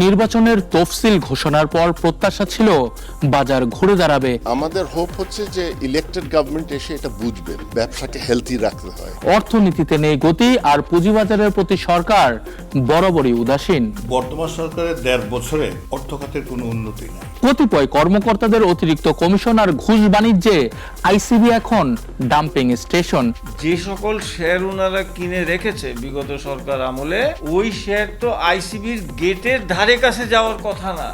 নির্বাচনের তফসিল ঘোষণার পর প্রত্যাশা ছিল বাজার ঘুরে দাঁড়াবে। আমাদের হোপ হচ্ছে যে ইলেক্টেড গভর্নমেন্ট এসে এটা বুঝবে ব্যবসাকে হেলথি রাখতে হয়। অর্থনীতিতে নেই গতি আর পুঁজিবাজারের প্রতি সরকার বরাবরই উদাসীন। বর্তমান সরকারের ১.৫ বছরে অর্থ খাতের কোনো উন্নতি নেই। কতিপয় কর্মকর্তাদের অতিরিক্ত কমিশন আর ঘুষ বাণিজ্যে আইসিবি এখন ডাম্পিং স্টেশন। যে সকল শেয়ার ওনারা কিনে রেখেছে বিগত সরকার আমলে, ওই শেয়ার তো আইসিবির গেটের ধারে কাছে যাওয়ার কথা না।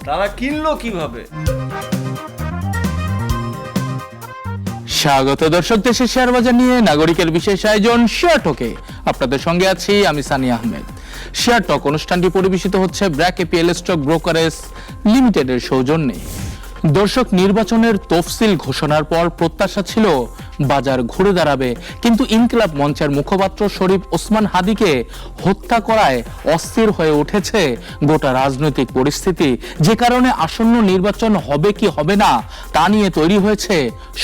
তারা কিনলো কিভাবে? স্বাগত দর্শক, দেশের শেয়ার বাজার নিয়ে নাগরিকের বিশেষ আয়োজন শেয়ার টকে আপনাদের সঙ্গে আছি আমি সানি আহমেদ। শেয়ার টক অনুষ্ঠানটি পরিবেশিত হচ্ছে ব্র্যাক এপিএল স্টক ব্রোকারেজ লিমিটেডের সৌজন্যে। দর্শক, নির্বাচনের তফসিল ঘোষণার পর প্রত্যাশা ছিল বাজার ঘুরে দাঁড়াবে, কিন্তু ইনকিলাব মঞ্চের মুখপাত্র শরীফ ওসমান হাদিকে হত্যা করায় অস্থির হয়ে উঠেছে গোটা রাজনৈতিক পরিস্থিতি, যে কারণে আসন্ন নির্বাচন হবে কি হবে না তা নিয়ে তৈরি হয়েছে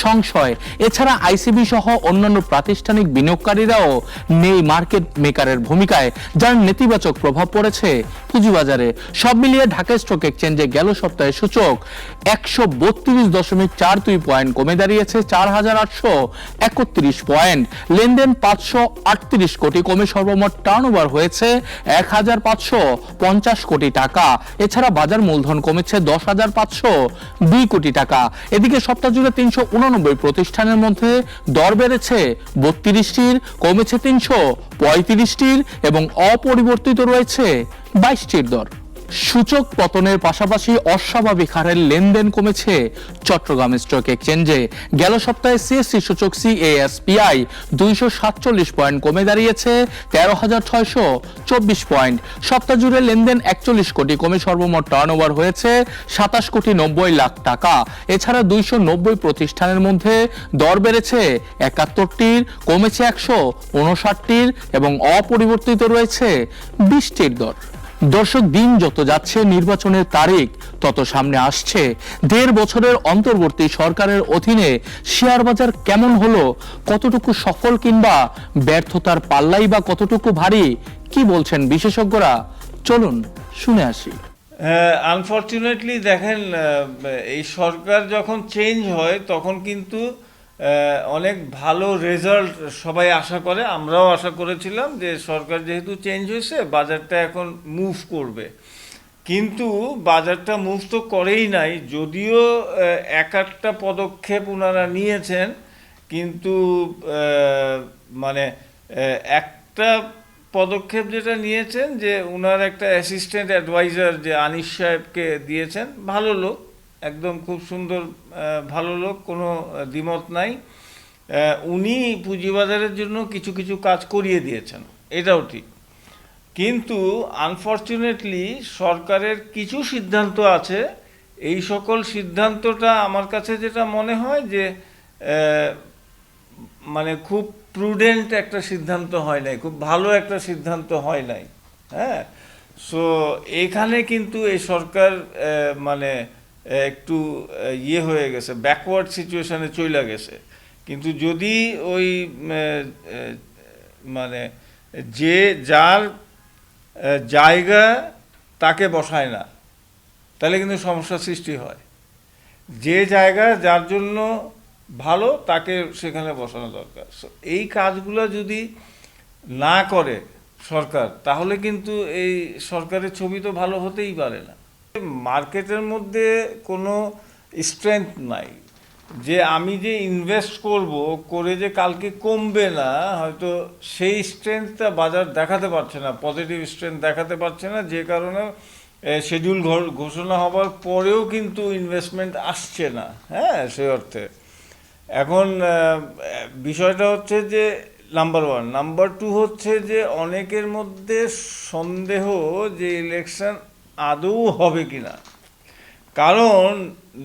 সংশয়। এছাড়া আইসিবি সহ অন্যান্য প্রাতিষ্ঠানিক বিনিয়োগকারীরাও নেই মার্কেট মেকারের ভূমিকায়, যার নেতিবাচক প্রভাব পড়েছে পুঁজিবাজারে। সব মিলিয়ে ঢাকা স্টক এক্সচেঞ্জে গেল সপ্তাহে সূচক 132.42 পয়েন্ট কমে দাঁড়িয়েছে 4,831 পয়েন্ট। লেনদেন 538 কোটি, কমে সর্বমোট টার্নওভার হয়েছে 1,550 কোটি টাকা। এছাড়া বাজার মূলধন কমেছে 10,502 কোটি টাকা। এদিকে সপ্তাহ জুড়ে 389 প্রতিষ্ঠানের মধ্যে দর বেড়েছে 32টির, কমেছে 335টির এবং অপরিবর্তিত রয়েছে 22টির দর। সূচক পতনের পাশাপাশি অস্বাভাবিক হারে লেনদেন কমেছে চট্টগ্রাম স্টক এক্সচেঞ্জে। গেল সপ্তাহে সিএসসি সূচক সিএএসপিআই 247 পয়েন্ট কমে দাঁড়িয়েছে 13,624 পয়েন্ট। সপ্তাহ জুড়ে লেনদেন 41 কোটি, কমে সর্বমোট টার্নওভার হয়েছে 27 কোটি 90 লাখ টাকা। এছাড়া 290 প্রতিষ্ঠানের মধ্যে দর বেড়েছে 71টির, কমেছে 159টির এবং অপরিবর্তিত রয়েছে 20টির দর। দর্শক, দিন যত যাচ্ছে নির্বাচনের তারিখ তত সামনে আসছে। 1.5 বছরের অন্তর্বর্তী সরকারের অধীনে শেয়ার বাজার কেমন হলো, কতটুকু সফল কিংবা ব্যর্থতার পাল্লাই বা কতটুকু ভারী, কি বলছেন বিশেষজ্ঞরা, চলুন শুনে আসি। আনফর্চুনেটলি দেখেন, এই সরকার যখন চেঞ্জ হয় তখন কিন্তু অনেক ভালো রেজাল্ট সবাই আশা করে। আমরাও আশা করেছিলাম যে সরকার যেহেতু চেঞ্জ হয়েছে বাজারটা এখন মুভ করবে, কিন্তু বাজারটা মুভ তো করেই নাই। যদিও একটা পদক্ষেপ ওনারা নিয়েছেন, কিন্তু মানে একটা পদক্ষেপ যেটা নিয়েছেন যে ওনার একটা অ্যাসিস্ট্যান্ট অ্যাডভাইজার যে আনিস সাহেবকে দিয়েছেন, ভালো লোক, একদম খুব সুন্দর ভালো লোক, কোনো দ্বিমত নাই। উনি পুঁজিবাজারের জন্য কিছু কিছু কাজ করিয়ে দিয়েছেন, এটাও ঠিক। কিন্তু আনফর্চুনেটলি সরকারের কিছু সিদ্ধান্ত আছে, এই সকল সিদ্ধান্তটা আমার কাছে যেটা মনে হয় যে মানে খুব প্রুডেন্ট একটা সিদ্ধান্ত হয় নাই, খুব ভালো একটা সিদ্ধান্ত হয় নাই। হ্যাঁ, সো এখানে কিন্তু এই সরকার মানে একটু হয়ে গেছে, ব্যাকওয়ার্ড সিচুয়েশনে চলে গেছে। কিন্তু যদি ওই মানে যে যার জায়গা তাকে বসায় না, তাহলে কিন্তু সমস্যার সৃষ্টি হয়। যে জায়গা যার জন্য ভালো তাকে সেখানে বসানো দরকার। সো এই কাজগুলো যদি না করে সরকার, তাহলে কিন্তু এই সরকারের ছবি তো ভালো হতেই পারে না। মার্কেটের মধ্যে কোনো স্ট্রেংথ নাই যে আমি যে ইনভেস্ট করব করে যে কালকে কমবে না, হয়তো সেই স্ট্রেংথটা বাজার দেখাতে পারছে না, পজিটিভ স্ট্রেংথ দেখাতে পারছে না, যে কারণে শিডিউল ঘোষণা হবার পরেও কিন্তু ইনভেস্টমেন্ট আসছে না। হ্যাঁ, সেই অর্থে এখন বিষয়টা হচ্ছে যে নাম্বার 1, নাম্বার 2 হচ্ছে যে অনেকের মধ্যে সন্দেহ যে ইলেকশন আদৌ হবে কিনা, কারণ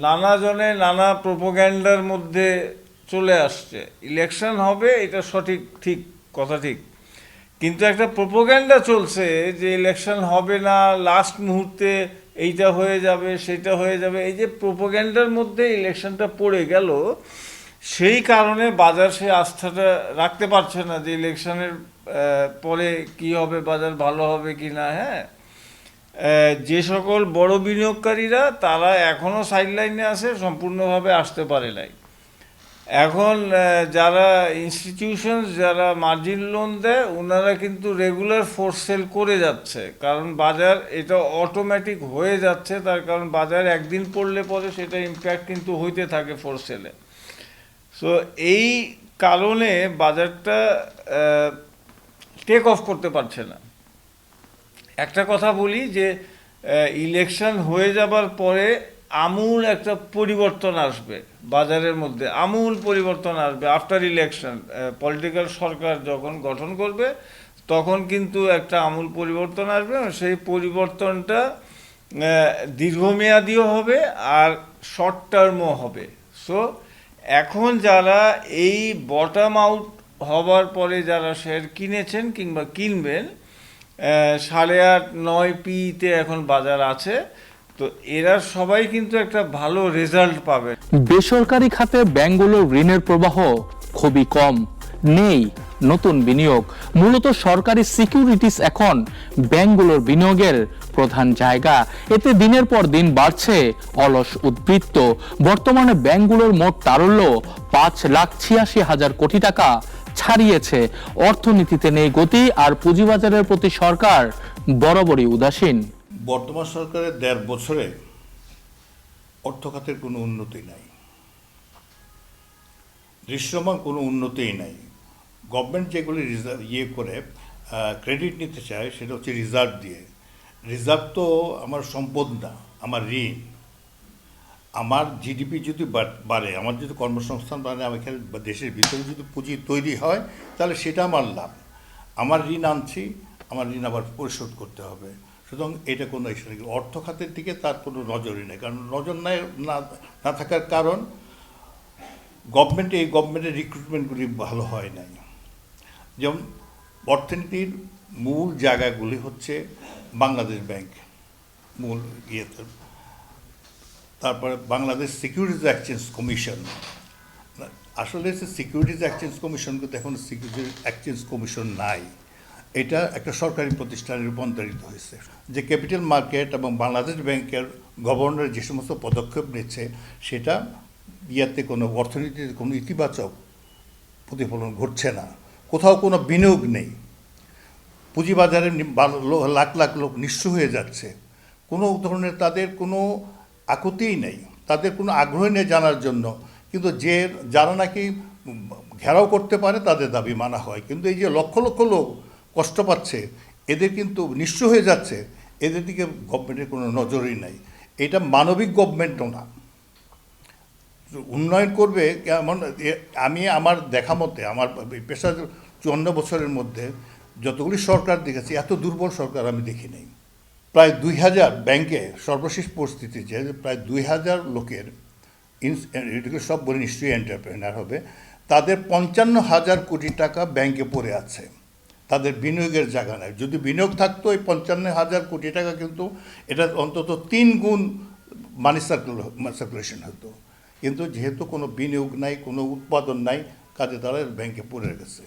নানা জনে নানা প্রোপাগ্যান্ডার মধ্যে চলে আসছে। ইলেকশন হবে এটা সঠিক, ঠিক কথা ঠিক, কিন্তু একটা প্রোপাগ্যান্ডা চলছে যে ইলেকশন হবে না, লাস্ট মুহূর্তে এইটা হয়ে যাবে সেটা হয়ে যাবে। এই যে প্রোপাগ্যান্ডার মধ্যে ইলেকশনটা পড়ে গেল, সেই কারণে বাজার সে আস্থাটা রাখতে পারছে না যে ইলেকশনের পরে কি হবে, বাজার ভালো হবে কি না। হ্যাঁ, যে সকল বড় বিনিয়োগকারীরা তারা এখনও সাইডলাইনে আছে, সম্পূর্ণভাবে আসতে পারে নাই। এখন যারা ইনস্টিটিউশন, যারা মার্জিন লোন দেয়, ওনারা কিন্তু রেগুলার ফোর্স সেল করে যাচ্ছে, কারণ বাজার এটা অটোমেটিক হয়ে যাচ্ছে। তার কারণ বাজার একদিন পড়লে পরে সেটা ইম্প্যাক্ট কিন্তু হইতে থাকে ফোর্স সেলে। সো এই কারণে বাজারটা টেক অফ করতে পারছে না। একটা কথা বলি যে ইলেকশন হয়ে যাবার পরে আমূল একটা পরিবর্তন আসবে বাজারের মধ্যে, আমূল পরিবর্তন আসবে। আফটার ইলেকশন পলিটিক্যাল সরকার যখন গঠন করবে তখন কিন্তু একটা আমূল পরিবর্তন আসবে। সেই পরিবর্তনটা দীর্ঘমেয়াদীও হবে আর শর্ট টার্মও হবে। সো এখন যারা এই বটম আউট হবার পরে যারা শেয়ার কিনেছেন কিংবা কিনবেন, 8.5-9 পিতে এখন বাজার আছে, তো এরা সবাই কিন্তু একটা ভালো রেজাল্ট পাবে। বেসরকারি খাতে ব্যাংকগুলোর ঋণের প্রবাহ খুবই কম, নেই নতুন বিনিয়োগ। মূলত সরকারি সিকিউরিটিস এখন ব্যাংকগুলোর বিনিয়োগের প্রধান জায়গা। এতে দিনের পর দিন বাড়ছে অলস উদ্বৃত্ত। বর্তমানে ব্যাংকগুলোর মোট তারল্য 5,86,000 কোটি টাকা ছাড়িয়েছে। অর্থনীতিতে নেই গতি, আর পুঁজিবাজারের প্রতি সরকার বরাবরই উদাসীন। বর্তমান সরকারের 1.5 বছরে অর্থ খাতের কোনো উন্নতি নাই, দৃশ্যমান কোনো উন্নতিই নাই। গভর্নমেন্ট যেগুলি করে ক্রেডিট নিতে চায় সেটা হচ্ছে রিজার্ভ দিয়ে। রিজার্ভ তো আমার সম্পদ না, আমার ঋণ। আমার জিডিপি যদি বাড়ে, আমার যদি কর্মসংস্থান বাড়ে, আমি এখানে দেশের ভিতরে যদি পুঁজি তৈরি হয়, তাহলে সেটা আমার লাভ। আমার ঋণ আনছি, আমার ঋণ আবার পরিশোধ করতে হবে। সুতরাং এটা কোনো ইস্যু নেই। অর্থ খাতের দিকে তার কোনো নজরই নেই। কারণ নজর না থাকার কারণ গভর্নমেন্টের রিক্রুটমেন্টগুলি ভালো হয় নাই। যেমন অর্থনীতির মূল জায়গাগুলি হচ্ছে বাংলাদেশ ব্যাংক, মূল ইয়েতে, তারপরে বাংলাদেশ সিকিউরিটিজ এক্সচেঞ্জ কমিশন। আসলে সিকিউরিটিজ এক্সচেঞ্জ কমিশন কিন্তু এখন সিকিউরিটিজ এক্সচেঞ্জ কমিশন নাই, এটা একটা সরকারি প্রতিষ্ঠানে রূপান্তরিত হয়েছে। যে ক্যাপিটাল মার্কেট এবং বাংলাদেশ ব্যাংকের গভর্নর যে সমস্ত পদক্ষেপ নিচ্ছে, সেটা ইয়াতে কোনো অর্থনীতিতে কোনো ইতিবাচক প্রতিফলন ঘটছে না। কোথাও কোনো বিনিয়োগ নেই, পুঁজিবাজারে লাখ লাখ লোক নিঃস্ব হয়ে যাচ্ছে। কোনো ধরনের তাদের কোনো আকুতিই নেই, তাদের কোনো আগ্রহ নেই জানার জন্য। কিন্তু যারা নাকি ঘেরাও করতে পারে তাদের দাবি মানা হয়। কিন্তু এই যে লক্ষ লক্ষ লোক কষ্ট পাচ্ছে, এদের কিন্তু নিঃস্ব হয়ে যাচ্ছে, এদের দিকে গভর্নমেন্টের কোনো নজরই নাই। এটা মানবিক গভর্নমেন্টও না। উন্নয়ন করবে কেমন? আমি আমার দেখা মতে, আমার পেশা 54 বছরের মধ্যে যতগুলি সরকার দেখেছি, এত দুর্বল সরকার আমি দেখি নাই। প্রায় 2000 ব্যাংকে সর্বশেষ পরিস্থিতি যে প্রায় 2000 লোকের এটাকে সব বলে নিশ্চয়ই এন্টারপ্রেনার হবে, তাদের 55,000 কোটি টাকা ব্যাংকে পড়ে আছে, তাদের বিনিয়োগের জায়গা নেই। যদি বিনিয়োগ থাকতো এই 55,000 কোটি টাকা কিন্তু এটা অন্তত 3 গুণ মানি সার্কুলেশন হতো। কিন্তু যেহেতু কোনো বিনিয়োগ নাই, কোনো উৎপাদন নাই, কাজে তারা ব্যাংকে পড়ে গেছে।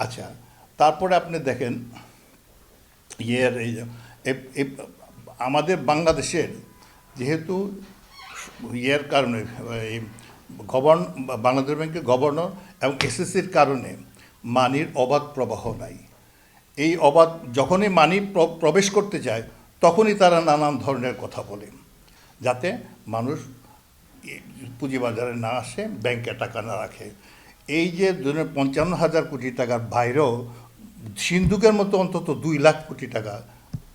আচ্ছা, তারপরে আপনি দেখেন আমাদের বাংলাদেশের যেহেতু কারণে বাংলাদেশ ব্যাংকের গভর্নর এবং এসএসসির কারণে মানির অবাধ প্রবাহ নাই। এই অবাধ যখনই মানি প্রবেশ করতে যায়, তখনই তারা নানান ধরনের কথা বলে, যাতে মানুষ পুঁজিবাজারে না আসে, ব্যাংকে টাকা না রাখে। এই যে 55,000 কোটি টাকার বাইরেও সিন্ধুকের মতো অন্তত 2 লাখ কোটি টাকা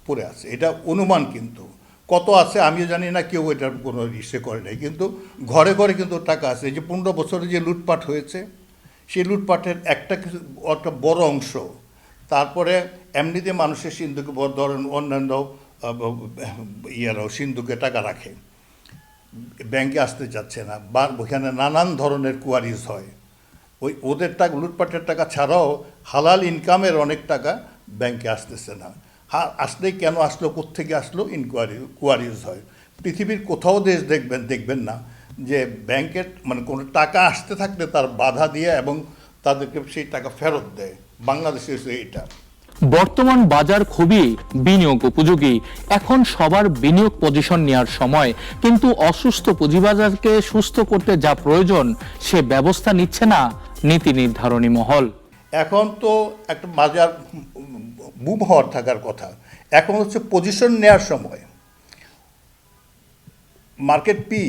পড়ে আছে। এটা অনুমান, কিন্তু কত আছে আমিও জানি না, কেউ এটার কোনো ইসে করে নাই। কিন্তু ঘরে ঘরে কিন্তু টাকা আছে। এই যে 15 বছরে যে লুটপাট হয়েছে, সেই লুটপাটের একটা বড় অংশ তারপরে এমনিতে মানুষের সিন্ধুকে ধরেন অন্যান্য সিন্ধুকে টাকা রাখে, ব্যাংকে আসতে চাচ্ছে না, বা ওখানে নানান ধরনের কোয়ারিজ হয়। ওদের টাকা, লুটপাটের টাকা ছাড়াও হালাল ইনকামের অনেক টাকা ব্যাংকে আসতেছে না। আসলে কেন আসলো, কোত্থেকে আসলো, কোয়ারিজ হয়। পৃথিবীর কোথাও দেশ দেখবেন না যে ব্যাংকের মানে কোনো টাকা আসতে থাকলে তার বাধা দিয়ে এবং তাদেরকে সেই টাকা ফেরত দেয়। বাংলাদেশে এটা। বর্তমান বাজার খুবই বিনিয়োগ উপযোগী। এখন সবার বিনিয়োগ পজিশন নেওয়ার সময়, কিন্তু অসুস্থ পুঁজিবাজারকে সুস্থ করতে যা প্রয়োজন সে ব্যবস্থা নিচ্ছে না নীতি নির্ধারণী মহল। এখন তো একটা বাজার বুম হওয়ার থাকার কথা, এখন হচ্ছে পজিশন নেওয়ার সময়। মার্কেট পি,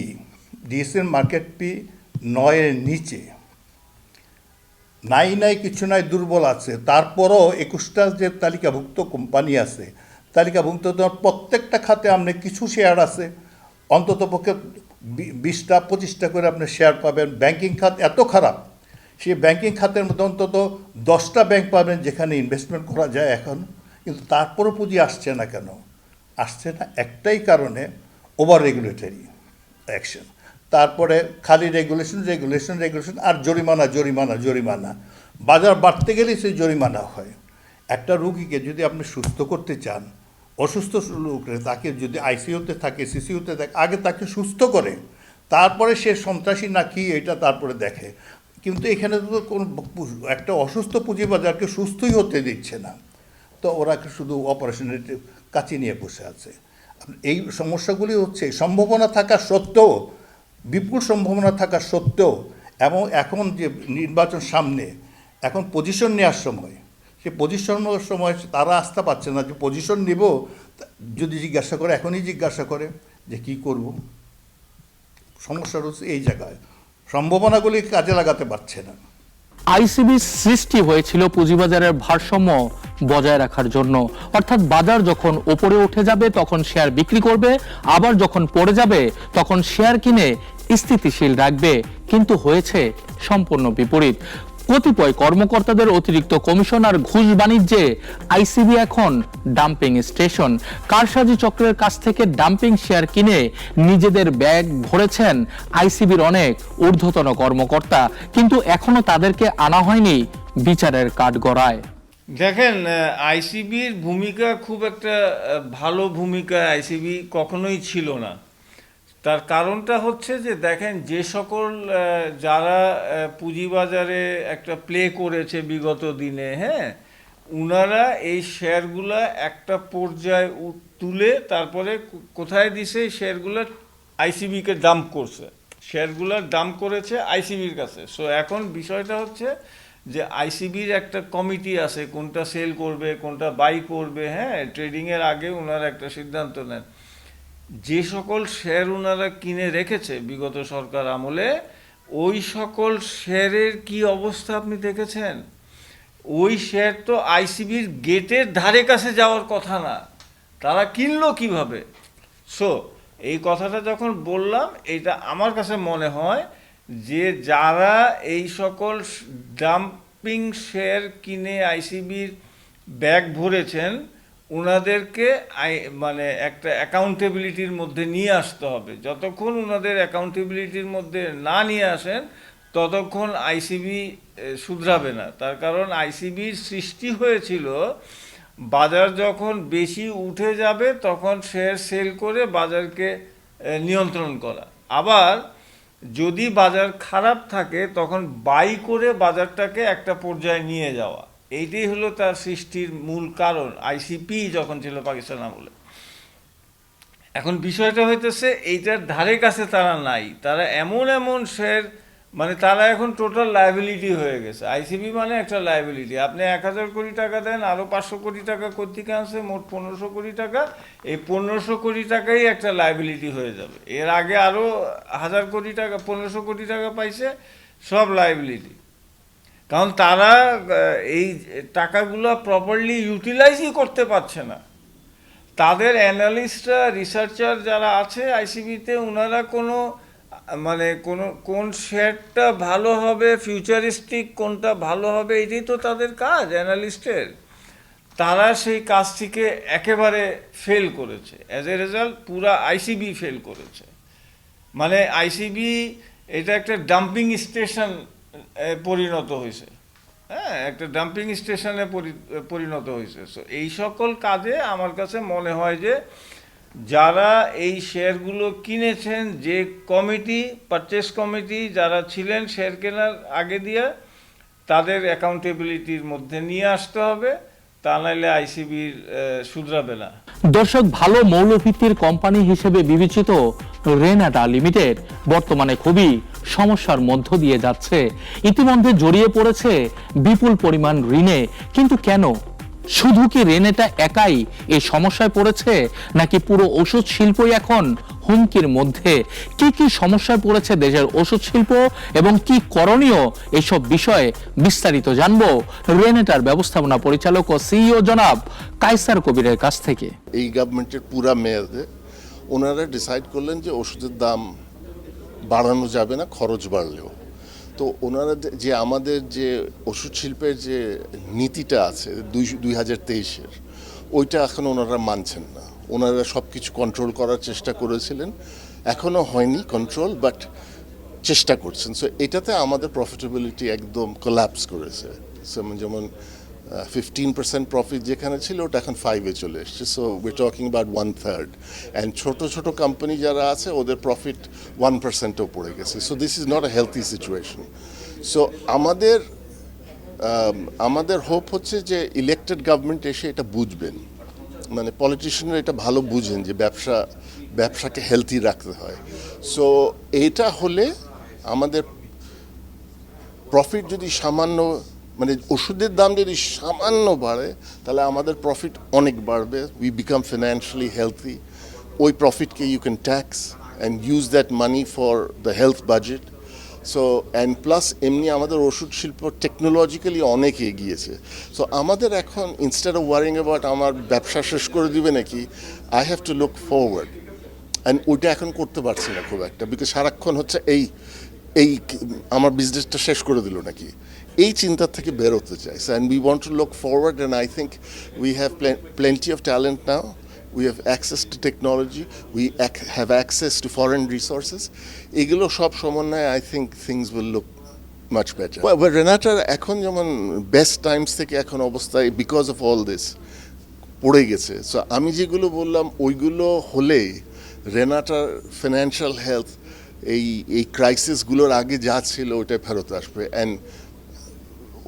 ডিএসএর মার্কেট পি 9-এর নিচে, নাই কিছু নাই, দুর্বল আছে। তারপরও 21টা যে তালিকাভুক্ত কোম্পানি আছে, তালিকাভুক্ত তোমার প্রত্যেকটা খাতে আপনার কিছু শেয়ার আছে, অন্তত পক্ষে 20টা 25টা করে আপনি শেয়ার পাবেন। ব্যাংকিং খাত এত খারাপ, সেই ব্যাংকিং খাতের মধ্যে অন্তত 10টা ব্যাংক পাবেন যেখানে ইনভেস্টমেন্ট করা যায় এখন, কিন্তু তারপরও পুঁজি আসছে না। কেন আসছে না? একটাই কারণে, ওভার রেগুলেটরি অ্যাকশন। তারপরে খালি রেগুলেশন আর জরিমানা। বাজার বাড়তে গেলেই সেই জরিমানা হয়। একটা রুগীকে যদি আপনি সুস্থ করতে চান, অসুস্থ লোককে তাকে যদি আইসিইউতে থাকে, সিসিইউতে থাকে, আগে তাকে সুস্থ করে, তারপরে সে সন্ত্রাসী না কি এটা তারপরে দেখে। কিন্তু এখানে তো কোনো একটা অসুস্থ পুঁজিবাজারকে সুস্থই হতে দিচ্ছে না, তো ওরা শুধু অপারেশনের কাছে নিয়ে বসে আছে। এই সমস্যাগুলি হচ্ছে সম্ভাবনা থাকা সত্ত্বেও, বিপুল সম্ভাবনা থাকা সত্ত্বেও, এবং এখন যে নির্বাচন সামনে, এখন পজিশন নেওয়ার সময়, সে পজিশন নেওয়ার সময় তারা আসতে পারছে না যে পজিশন নেব। যদি জিজ্ঞাসা করে, এখনই জিজ্ঞাসা করে যে কি করব। সমস্যা হচ্ছে এই জায়গায়, সম্ভাবনাগুলি কাজে লাগাতে পারছে না। আইসিবি সৃষ্টি হয়েছিল পুঁজিবাজারের ভারসাম্য বজায় রাখার জন্য, অর্থাৎ বাজার যখন উপরে উঠে যাবে তখন শেয়ার বিক্রি করবে, আবার যখন পড়ে যাবে তখন শেয়ার কিনে স্থিতিশীল রাখবে। কিন্তু হয়েছে সম্পূর্ণ বিপরীত। কতিপয় কর্মকর্তাদের অতিরিক্ত কমিশন আর ঘুষ বাণিজ্যে আইসিবি এখন ডাম্পিং স্টেশন। কারসাজি চক্রের কাছ থেকে ডাম্পিং শেয়ার কিনে নিজেদের ব্যাগ ভরেছেন আইসিবির অনেক ঊর্ধ্বতন কর্মকর্তা, কিন্তু এখনো তাদেরকে আনা হয়নি বিচারের কাঠগড়ায়। দেখেন, আইসিবির ভূমিকা খুব একটা ভালো ভূমিকা আইসিবি কখনোই ছিল না। তার কারণটা হচ্ছে যে দেখেন, যে সকল যারা পুঁজিবাজারে একটা প্লে করেছে বিগত দিনে, হ্যাঁ, উনারা এই শেয়ারগুলা একটা পর্যায়ে তুলে তারপরে কোথায় দিছে, শেয়ারগুলো আইসিবিকে ডাম্প করছে, শেয়ারগুলো ডাম্প করেছে আইসিবির কাছে। সো এখন বিষয়টা হচ্ছে যে আইসিবির একটা কমিটি আছে, কোনটা সেল করবে কোনটা বাই করবে, হ্যাঁ, ট্রেডিংয়ের আগে ওনারা একটা সিদ্ধান্ত নেন। যে সকল শেয়ার ওনারা কিনে রেখেছে বিগত সরকার আমলে, ওই সকল শেয়ারের কি অবস্থা আপনি দেখেছেন? ওই শেয়ার তো আইসিবির গেটের ধারে কাছে যাওয়ার কথা না, তারা কিনলো কিভাবে? সো এই কথাটা যখন বললাম, এটা আমার কাছে মনে হয় যে যারা এই সকল ডাম্পিং শেয়ার কিনে আইসিবির ব্যাগ ভরেছেন, ওনাদেরকে মানে একটা অ্যাকাউন্টেবিলিটির মধ্যে নিয়ে আসতে হবে। যতক্ষণ ওনাদের অ্যাকাউন্টেবিলিটির মধ্যে না নিয়ে আসেন ততক্ষণ আইসিবি শুধরাবে না। তার কারণ আইসিবির সৃষ্টি হয়েছিল বাজার যখন বেশি উঠে যাবে তখন শেয়ার সেল করে বাজারকে নিয়ন্ত্রণ করা, আবার যদি বাজার খারাপ থাকে তখন বাই করে বাজারটাকে একটা পর্যায়ে নিয়ে যাওয়া। এইটাই হলো তার সৃষ্টির মূল কারণ, আইসিপি যখন ছিল পাকিস্তান আমলে। এখন বিষয়টা হইতেছে এইটার ধারে কাছে তারা নাই, তারা এমন শেয়ার, মানে তারা এখন টোটাল লায়াবিলিটি হয়ে গেছে। আইসিবি মানে একটা লায়াবিলিটি। আপনি 1000 কোটি টাকা দেন, আরও 500 কোটি টাকা কোত্থেকে আনছে, মোট 1500 কোটি টাকা। এই 1500 কোটি টাকাই একটা লায়াবিলিটি হয়ে যাবে। এর আগে আরও 1000 কোটি টাকা, 1500 কোটি টাকা পাইছে, সব লায়াবিলিটি। কারণ তারা এই টাকাগুলো প্রপারলি ইউটিলাইজই করতে পারছে না। তাদের অ্যানালিস্টরা, রিসার্চার যারা আছে আইসিবিতে, ওনারা কোনো মানে কোন শেয়ারটা ভালো হবে, ফিউচারিস্টিক কোনটা ভালো হবে, এটাই তো তাদের কাজ অ্যানালিস্টের। তারা সেই কাজটিকে একেবারে ফেল করেছে। অ্যাজ এ রেজাল্ট পুরা আইসিবি ফেল করেছে। মানে আইসিবি এটা একটা ডাম্পিং স্টেশন পরিণত হয়েছে, হ্যাঁ, একটা ডাম্পিং স্টেশনে পরিণত হয়েছে। সো এই সকল কাজে আমার কাছে মনে হয় যে যারা এই শেয়ারগুলো কিনেছেন, যে কমিটি, পারচেস কমিটি যারা ছিলেন শেয়ার কেনার আগে দিয়ে, তাদের অ্যাকাউন্টেবিলিটির মধ্যে নিয়ে আসতে হবে। তা নাইলে আইসিবির শুধরাবে না। দর্শক, ভালো মৌলভিত্তির কোম্পানি হিসেবে বিবেচিত রেনাটা লিমিটেড বর্তমানে খুবই সমস্যার মধ্য দিয়ে যাচ্ছে। ইতিমধ্যে জড়িয়ে পড়েছে বিপুল পরিমাণ ঋণে। কিন্তু কেন? শুধু কি রেনেটা একাই এই সমস্যায় পড়েছে, নাকি পুরো ওষুধ শিল্পই এখন হুমকির মধ্যে? কি কি সমস্যায় পড়েছে দেশের ওষুধ শিল্প এবং কি করণীয়, এসব বিষয়ে বিস্তারিত জানবো রেনেটার ব্যবস্থাপনা পরিচালক ও সিইও জনাব কায়সার কবিরের কাছ থেকে। এই গভর্নমেন্টের পুরা মেয়াদে ওনারা ডিসাইড করলেন যে ওষুধের দাম বাড়ানো যাবে না, খরচ বাড়লেও। তো ওনারা যে আমাদের যে ওষুধ শিল্পের যে নীতিটা আছে 2023-এর, ওইটা এখন ওনারা মানছেন না। ওনারা সব কিছু কন্ট্রোল করার চেষ্টা করেছিলেন, এখনও হয়নি কন্ট্রোল, বাট চেষ্টা করছেন। সো এটাতে আমাদের প্রফিটেবিলিটি একদম কোল্যাপস করেছে। যেমন 15% প্রফিট যেখানে ছিল ওটা এখন 5-এ চলে এসছে। So we talking about 1/3, and ছোট ছোট কোম্পানি যারা আছে ওদের প্রফিট 1%ও পড়ে গেছে। So this is not a healthy situation. So আমাদের হোপ হচ্ছে যে ইলেক্টেড গভর্নমেন্ট এসে এটা বুঝবেন, মানে পলিটিশিয়ানরা এটা ভালো বুঝেন যে ব্যবসাকে হেলথি রাখতে হয়। সো এটা হলে আমাদের প্রফিট যদি সামান্য, মানে ওষুধের দাম যদি সামান্য বাড়ে, তাহলে আমাদের প্রফিট অনেক বাড়বে। We become financially healthy. ওই প্রফিটকে you can tax and use that money for the health budget. So and plus এমনি আমাদের ওষুধ শিল্প টেকনোলজিক্যালি অনেক এগিয়েছে। সো আমাদের এখন ইনস্টেড অফ ওয়ারিং অ্যাবাউট আমার ব্যবসা শেষ করে দিবে নাকি, I have to look forward. And ওইটা এখন করতে পারছি না খুব একটা, বিকজ সারাক্ষণ হচ্ছে এই আমার বিজনেসটা শেষ করে দিল নাকি, এই চিন্তা থেকে বেরোতে চাই। And we want to look forward, and I think we have plenty of talent now. We have access to technology. We have access to foreign resources. এগুলো সব সমন্বয়ে I think things will look much better. But রেনাটার এখন যেমন best Times থেকে এখন অবস্থায় because of all this পড়ে গেছে। সো আমি যেগুলো বললাম ওইগুলো হলেই রেনাটার ফিনান্সিয়াল হেলথ এই ক্রাইসিসগুলোর আগে যা ছিল ওইটাই ফেরত আসবে, অ্যান্ড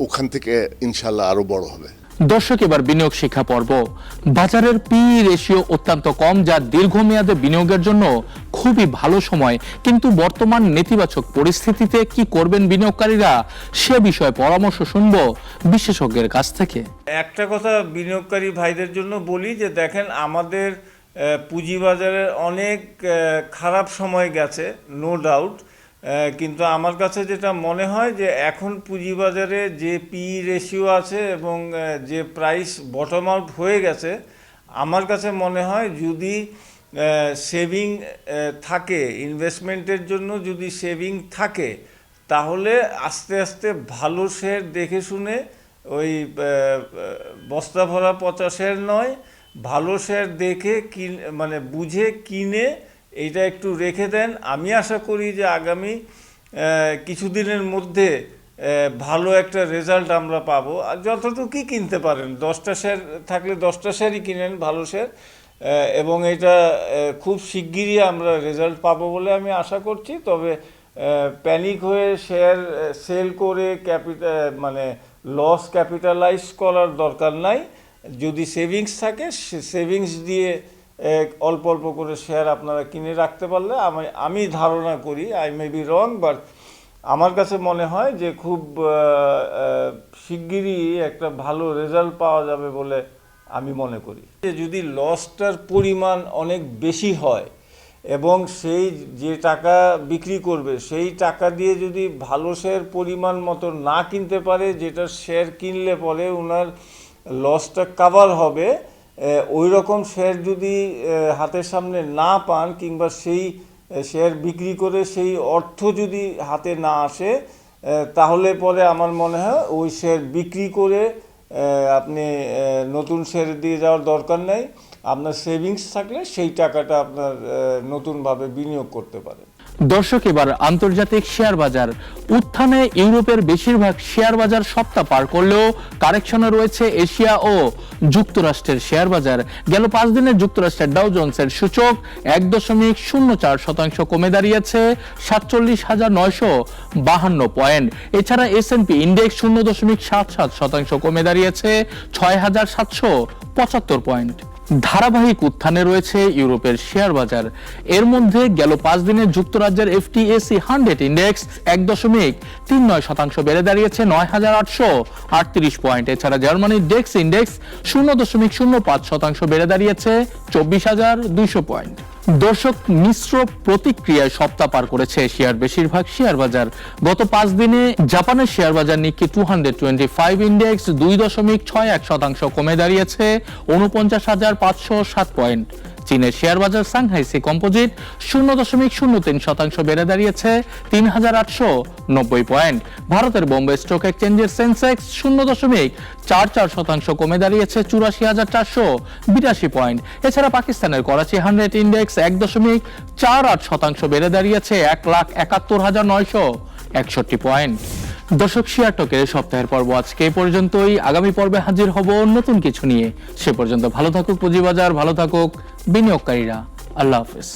ওখান থেকে ইনশাল্লাহ আরো বড় হবে। দর্শক, এবার বিনিয়োগ শিক্ষা পর্ব। বাজারের পি রেশিও অত্যন্ত কম, যা দীর্ঘমেয়াদে বিনিয়োগের জন্য খুবই ভালো সময়। কিন্তু বর্তমান নেতিবাচক পরিস্থিতিতে কি করবেন বিনিয়োগকারীরা, সে বিষয়ে পরামর্শ শুনবো বিশেষজ্ঞের কাছ থেকে। একটা কথা বিনিয়োগকারী ভাইদের জন্য বলি যে দেখেন, আমাদের পুঁজিবাজারের অনেক খারাপ সময় গেছে, নো ডাউট। কিন্তু আমার কাছে যেটা মনে হয় যে এখন পুঁজিবাজারে যে পি রেশিও আছে এবং যে প্রাইস বটম আউট হয়ে গেছে, আমার কাছে মনে হয় যদি সেভিং থাকে, ইনভেস্টমেন্টের জন্য যদি সেভিং থাকে, তাহলে আস্তে আস্তে ভালো শেয়ার দেখে শুনে, ওই বস্তা ভরা পচা শেয়ার নয়, ভালো শেয়ার দেখে মানে বুঝে কিনে এইটা একটু রেখে দেন। আমি আশা করি যে আগামী কিছুদিনের মধ্যে ভালো একটা রেজাল্ট আমরা পাবো। আর যতটুকুই কিনতে পারেন, 10টা শেয়ার থাকলে 10টা শেয়ারই কিনেন, ভালো শেয়ার, এবং এটা খুব শিগগিরই আমরা রেজাল্ট পাবো বলে আমি আশা করছি। তবে প্যানিক হয়ে শেয়ার সেল করে মানে লস ক্যাপিটালাইজ করার দরকার নাই। যদি সেভিংস থাকে, সেভিংস দিয়ে অল্প অল্প করে শেয়ার আপনারা কিনে রাখতে পারলে আমি ধারণা করি, I may be wrong, but আমার কাছে মনে হয় যে খুব শিগগিরই একটা ভালো রেজাল্ট পাওয়া যাবে বলে আমি মনে করি। যদি লসটার পরিমাণ অনেক বেশি হয় এবং সেই যে টাকা বিক্রি করবে সেই টাকা দিয়ে যদি ভালো শেয়ার পরিমাণ মতো না কিনতে পারে, যেটা শেয়ার কিনলে পরে ওনার লসটা কাভার হবে, ওই রকম শেয়ার যদি হাতের সামনে না পান, কিংবা সেই শেয়ার বিক্রি করে সেই অর্থ যদি হাতে না আসে, তাহলে পরে আমার মনে হয় ওই শেয়ার বিক্রি করে আপনি নতুন শেয়ার দিয়ে যাওয়ার দরকার নেই। আপনার সেভিংস থাকলে সেই টাকাটা আপনার নতুনভাবে বিনিয়োগ করতে পারেন। দর্শক, এবার আন্তর্জাতিক শেয়ার বাজার উত্থানে ইউরোপের বেশিরভাগ শেয়ার বাজার সপ্তাহ পার করলেও কারেকশনে রয়েছে এশিয়া ও যুক্তরাষ্ট্রের শেয়ার বাজার। গেল 5 দিনের যুক্তরাষ্ট্রের ডাও জোন্সের সূচক 1.04% কমে দাঁড়িয়েছে 47,952 পয়েন্ট। এছাড়া S&P ইন্ডেক্স 0.77% কমে দাঁড়িয়েছে 6,775 পয়েন্ট। ধারাবাহিক উত্থানে রয়েছে ইউরোপের শেয়ার বাজার। এর মধ্যে গেল 5 দিনে যুক্তরাজ্যের FTSE 100 ইন্ডেক্স 1.39% বেড়ে দাঁড়িয়েছে 9,838 পয়েন্ট। এছাড়া জার্মানির ডেক্স ইন্ডেক্স 0.05% বেড়ে দাঁড়িয়েছে 24,200 পয়েন্ট। দর্শক, মিশ্র প্রতিক্রিয়ায় সপ্তাহ পার করেছে এশিয়ার বেশিরভাগ শেয়ার বাজার। গত 5 দিনে জাপানের শেয়ার বাজার নিক্কি 225 ইন্ডেক্স 2.61% কমে দাঁড়িয়েছে 49,507 পয়েন্ট। চীনের শেয়ার বাজার সাংহাই সি কম্পোজিট 0.03% বেড়ে দাঁড়িয়েছে 3,890 পয়েন্ট। ভারতের বোম্বে স্টক এক্সচেঞ্জের সেন্সেক্স 0.44% কমে দাঁড়িয়েছে 84,482 পয়েন্ট। এছাড়া পাকিস্তানের করাচি 100 ইন্ডেক্স 1.48% বেড়ে দাঁড়িয়েছে 1,71,961 পয়েন্ট। দর্শক, শেয়ার টকের সপ্তাহের পর্ব আজকে এই পর্যন্তই। আগামী পর্বে হাজির হব নতুন কিছু নিয়ে। সে পর্যন্ত ভালো থাকুক পুঁজিবাজার, ভালো থাকুক বিনিয়োগকারীরা। আল্লাহ হাফেজ।